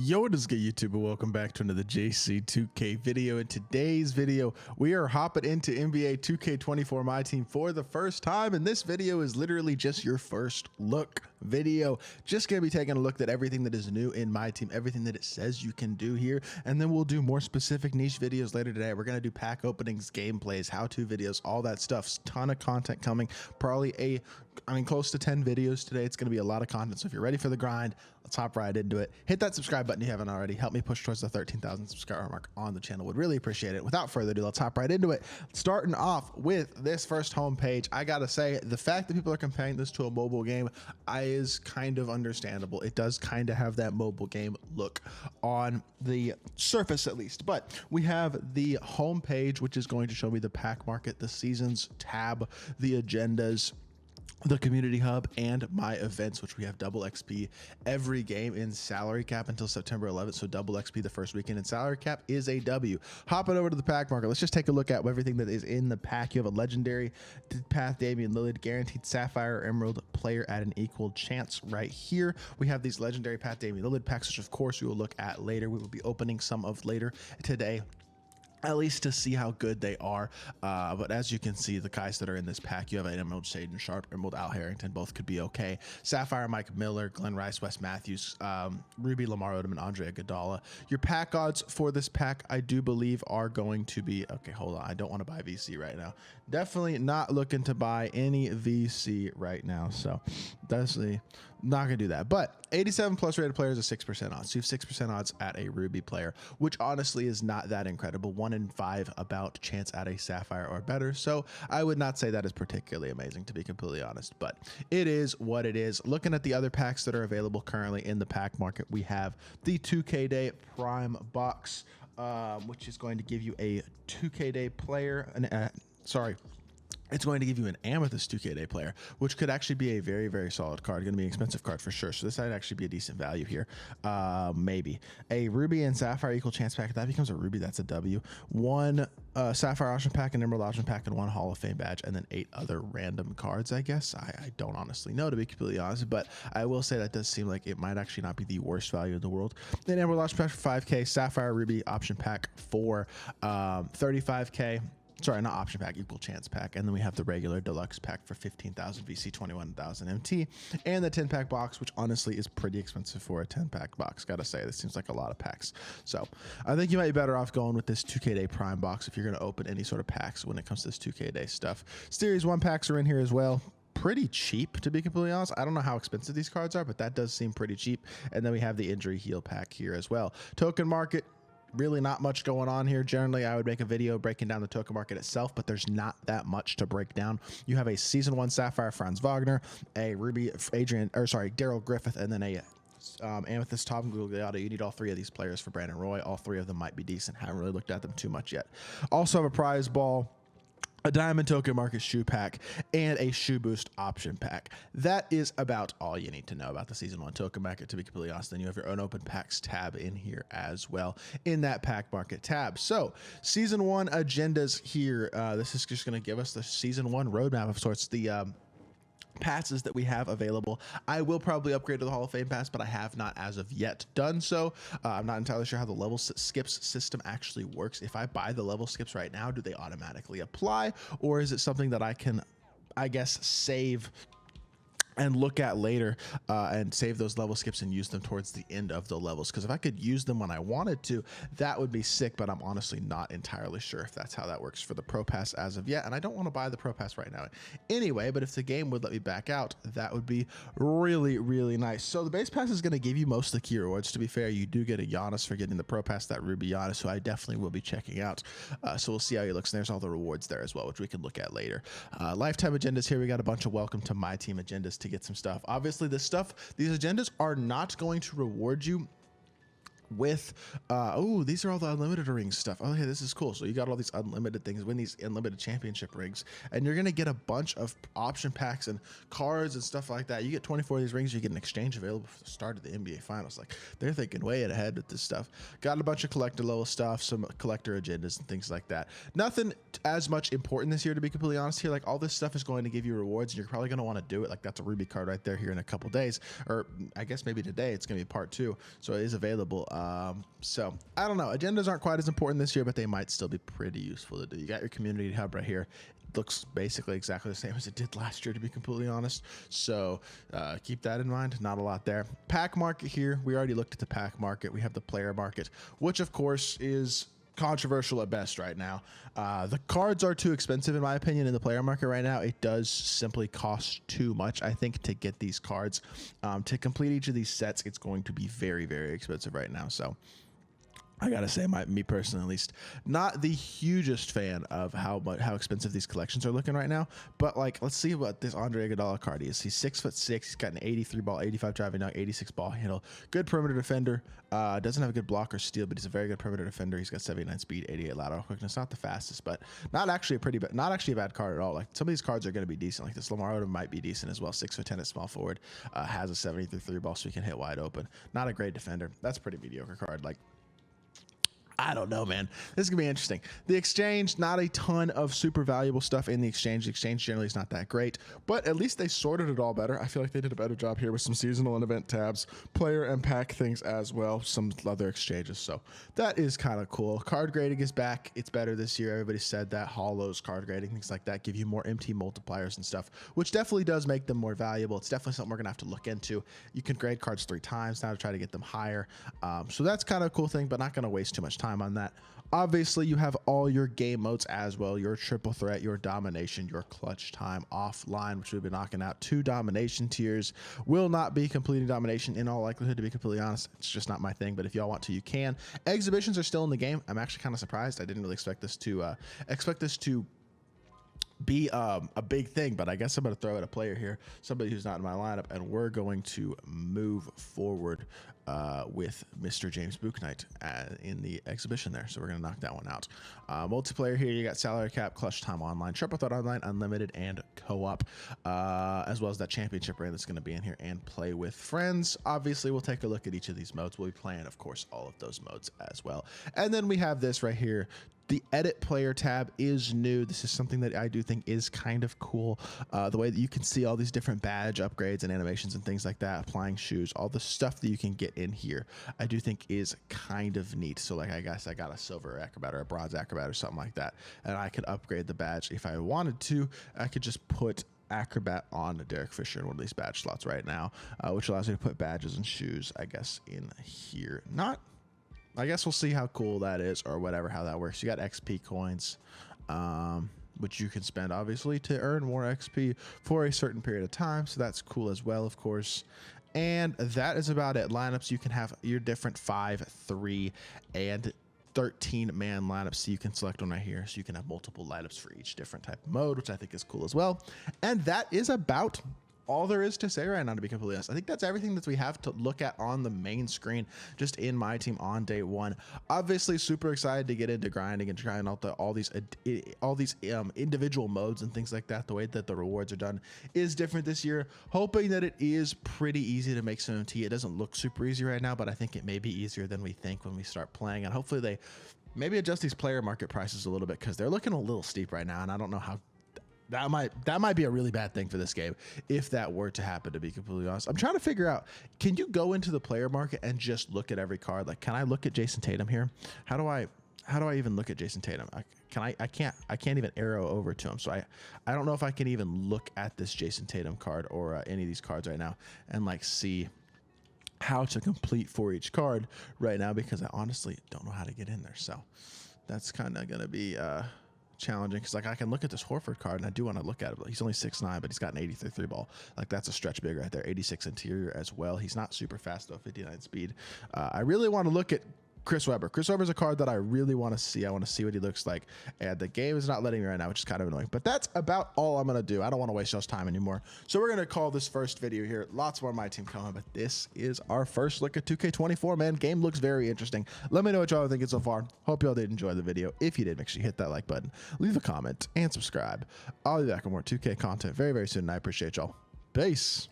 Yo, what is good, YouTube, and welcome back to another JC2K video. In today's video, we are hopping into NBA 2K24 MyTEAM for the first time, and this video is literally just your first look video. Just gonna be taking a look at everything that is new in MyTEAM, everything that it says you can do here, and then we'll do more specific niche videos later today. We're gonna do pack openings, gameplays, how-to videos, all that stuff. Ton of content coming, probably close to 10 videos today. It's gonna be a lot of content, so if you're ready for the grind, let's hop right into it. Hit that subscribe button if you haven't already. Help me push towards the 13,000 subscriber mark on the channel. Would really appreciate it. Without further ado, let's hop right into it. Starting off with this first homepage, I gotta say, the fact that people are comparing this to a mobile game is kind of understandable. It does kind of have that mobile game look on the surface, at least. But we have the homepage, which is going to show me the pack market, the seasons tab, the agendas, the community hub, and my events, which we have double XP every game in salary cap until September 11th. So double XP the first weekend in salary cap is a W. Hopping over to the pack market, let's just take a look at everything that is in the pack. You have a legendary path Damian Lillard, guaranteed sapphire or emerald player at an equal chance right here. We have these legendary path Damian Lillard packs, which of course we will look at later. We will be opening some of later today, at least to see how good they are. But as you can see, the guys that are in this pack, you have an Emerald Shaden Sharp, Emerald Al Harrington, both could be okay. Sapphire Mike Miller, Glenn Rice, Wes Matthews, Ruby Lamar Odom, and Andre Iguodala. Your pack odds for this pack, I do believe, are going to be, okay, hold on, I don't want to buy VC right now. Definitely not looking to buy any VC right now, so definitely not gonna do that. But 87 plus rated players are 6% odds. So you have 6% odds at a Ruby player, which honestly is not that incredible. 1 in 5 about chance at a Sapphire or better. So I would not say that is particularly amazing, to be completely honest, but it is what it is. Looking at the other packs that are available currently in the pack market, we have the 2K Day Prime box, which is going to give you a 2K Day player, it's going to give you an Amethyst 2K Day player, which could actually be a very, very solid card. Going to be an expensive card for sure. So this might actually be a decent value here. Maybe a Ruby and Sapphire equal chance pack. If that becomes a Ruby, that's a W. 1 Sapphire option pack, an Emerald option pack, and 1 Hall of Fame badge, and then 8 other random cards, I guess. I don't honestly know, to be completely honest, but I will say that does seem like it might actually not be the worst value in the world. Then Emerald option pack for 5K, Sapphire Ruby option pack for 35K. Sorry, not option pack, equal chance pack. And then we have the regular deluxe pack for 15,000 VC, 21,000 MT, and the 10 pack box, which honestly is pretty expensive for a 10 pack box. Gotta say, this seems like a lot of packs. So I think you might be better off going with this 2K Day Prime box if you're gonna open any sort of packs when it comes to this 2K Day stuff. Series 1 packs are in here as well. Pretty cheap, to be completely honest. I don't know how expensive these cards are, but that does seem pretty cheap. And then we have the injury heal pack here as well. Token market, really not much going on here. Generally, I would make a video breaking down the token market itself, but there's not that much to break down. You have a season 1 Sapphire Franz Wagner, a Ruby Daryl Griffith, and then a Amethyst Tom Gugliotta. You need all 3 of these players for Brandon Roy. All 3 of them might be decent. Haven't really looked at them too much yet. Also have a prize ball, a diamond token market shoe pack, and a shoe boost option pack. That is about all you need to know about the season 1 token market, to be completely honest. Then you have your unopened packs tab in here as well in that pack market tab. So season 1 agendas here. This is just going to give us the season 1 roadmap of sorts. The passes that we have available. I will probably upgrade to the Hall of Fame pass, but I have not as of yet done so. I'm not entirely sure how the level skips system actually works. If I buy the level skips right now, do they automatically apply, or is it something that I can, I guess, save and look at later and save those level skips and use them towards the end of the levels? Because if I could use them when I wanted to, that would be sick, but I'm honestly not entirely sure if that's how that works for the Pro Pass as of yet, and I don't want to buy the Pro Pass right now anyway. But if the game would let me back out, that would be really, really nice. So the base pass is going to give you most of the key rewards. To be fair, you do get a Giannis for getting the Pro Pass, that Ruby Giannis, who I definitely will be checking out. So we'll see how he looks, and there's all the rewards there as well, which we can look at later. Lifetime agendas here. We got a bunch of welcome to my team agendas to get some stuff. Obviously, these agendas are not going to reward you with oh, these are all the unlimited rings stuff. Oh yeah, this is cool. So you got all these unlimited things, win these unlimited championship rings, and you're gonna get a bunch of option packs and cards and stuff like that. You get 24 of these rings, you get an exchange available for the start of the NBA finals. Like, they're thinking way ahead with this stuff. Got a bunch of collector level stuff, some collector agendas and things like that. Nothing as much important this year, to be completely honest here. Like, all this stuff is going to give you rewards and you're probably going to want to do it. Like, that's a Ruby card right there here in a couple days, or I guess maybe today. It's going to be part 2, so it is available. So I don't know, agendas aren't quite as important this year, but they might still be pretty useful to do. You got your community hub right here. It looks basically exactly the same as it did last year, to be completely honest. So keep that in mind. Not a lot there. Pack market here, we already looked at the pack market. We have the player market, which of course is controversial at best right now. The cards are too expensive in my opinion in the player market right now. It does simply cost too much, I think, to get these cards. To complete each of these sets, it's going to be very, very expensive right now. So I gotta say, me personally at least, not the hugest fan of how expensive these collections are looking right now. But like, let's see what this Andre Iguodala card is. He's 6'6". He's got an 83 ball, 85 driving dunk, 86 ball handle. Good perimeter defender. Doesn't have a good block or steal, but he's a very good perimeter defender. He's got 79 speed, 88 lateral quickness. Not the fastest, but not actually a bad card at all. Like, some of these cards are going to be decent. Like this Lamar Odom might be decent as well. 6'10" at small forward. Has a 73 ball, so he can hit wide open. Not a great defender. That's a pretty mediocre card. Like, I don't know, man. This is gonna be interesting. The exchange, not a ton of super valuable stuff in the exchange. The exchange generally is not that great, but at least they sorted it all better. I feel like they did a better job here with some seasonal and event tabs, player and pack things as well, some other exchanges. So that is kind of cool. Card grading is back. It's better this year. Everybody said that. Hollows, card grading, things like that give you more MT multipliers and stuff, which definitely does make them more valuable. It's definitely something we're gonna have to look into. You can grade cards 3 times now to try to get them higher. So that's kind of a cool thing, but not gonna waste too much time on that. Obviously, you have all your game modes as well, your triple threat, your domination, your clutch time offline, which we've been knocking out. 2 domination tiers. Will not be completing domination in all likelihood, to be completely honest. It's just not my thing, but if y'all want to, you can. Exhibitions are still in the game. I'm actually kind of surprised. I didn't really expect this to be a big thing, but I guess I'm going to throw out a player here, somebody who's not in my lineup, and we're going to move forward with Mr. James Bouknight in the exhibition there. So we're going to knock that one out. Multiplayer here, you got salary cap, clutch time online, triple threat online, unlimited, and co-op, as well as that championship brand that's going to be in here, and play with friends. Obviously, we'll take a look at each of these modes. We'll be playing, of course, all of those modes as well. And then we have this right here. The edit player tab is new. This is something that I do think is kind of cool. The way that you can see all these different badge upgrades and animations and things like that, applying shoes, all the stuff that you can get in here, I do think is kind of neat. So like, I guess I got a silver acrobat or a bronze acrobat or something like that, and I could upgrade the badge if I wanted to. I could just put acrobat on Derek Fisher in one of these badge slots right now, which allows me to put badges and shoes, I guess, in here. I guess we'll see how cool that is, or whatever, how that works. You got XP coins, which you can spend, obviously, to earn more XP for a certain period of time. So that's cool as well, of course. And that is about it. Lineups, you can have your different 5, 3, and 13-man lineups. So you can select one right here. So you can have multiple lineups for each different type of mode, which I think is cool as well. And that is about all there is to say right now, to be completely honest. I think that's everything that we have to look at on the main screen, just in my team on day one. Obviously, super excited to get into grinding and trying out all these individual modes and things like that. The way that the rewards are done is different this year. Hoping that it is pretty easy to make some MT. It doesn't look super easy right now, but I think it may be easier than we think when we start playing. And hopefully they maybe adjust these player market prices a little bit, because they're looking a little steep right now, and I don't know how. That might be a really bad thing for this game if that were to happen, to be completely honest. I'm trying to figure out, can you go into the player market and just look at every card? Like, can I look at Jason Tatum here? How do I even look at Jason Tatum? I can't even arrow over to him. So I don't know if I can even look at this Jason Tatum card or any of these cards right now and like see how to complete for each card right now, because I honestly don't know how to get in there. So that's kind of going to be challenging, because like I can look at this Horford card and I do want to look at it, but he's only 6'9", but he's got an 83 ball. Like, that's a stretch big right there. 86 interior as well. He's not super fast though, 59 speed. I really want to look at Chris Webber. Chris Webber's a card that I really want to see. I want to see what he looks like. And the game is not letting me right now, which is kind of annoying. But that's about all I'm going to do. I don't want to waste y'all's time anymore. So we're going to call this first video here. Lots more My Team coming, but this is our first look at 2K24, man. Game looks very interesting. Let me know what y'all are thinking so far. Hope y'all did enjoy the video. If you did, make sure you hit that like button, leave a comment, and subscribe. I'll be back with more 2K content very, very soon, and I appreciate y'all. Peace.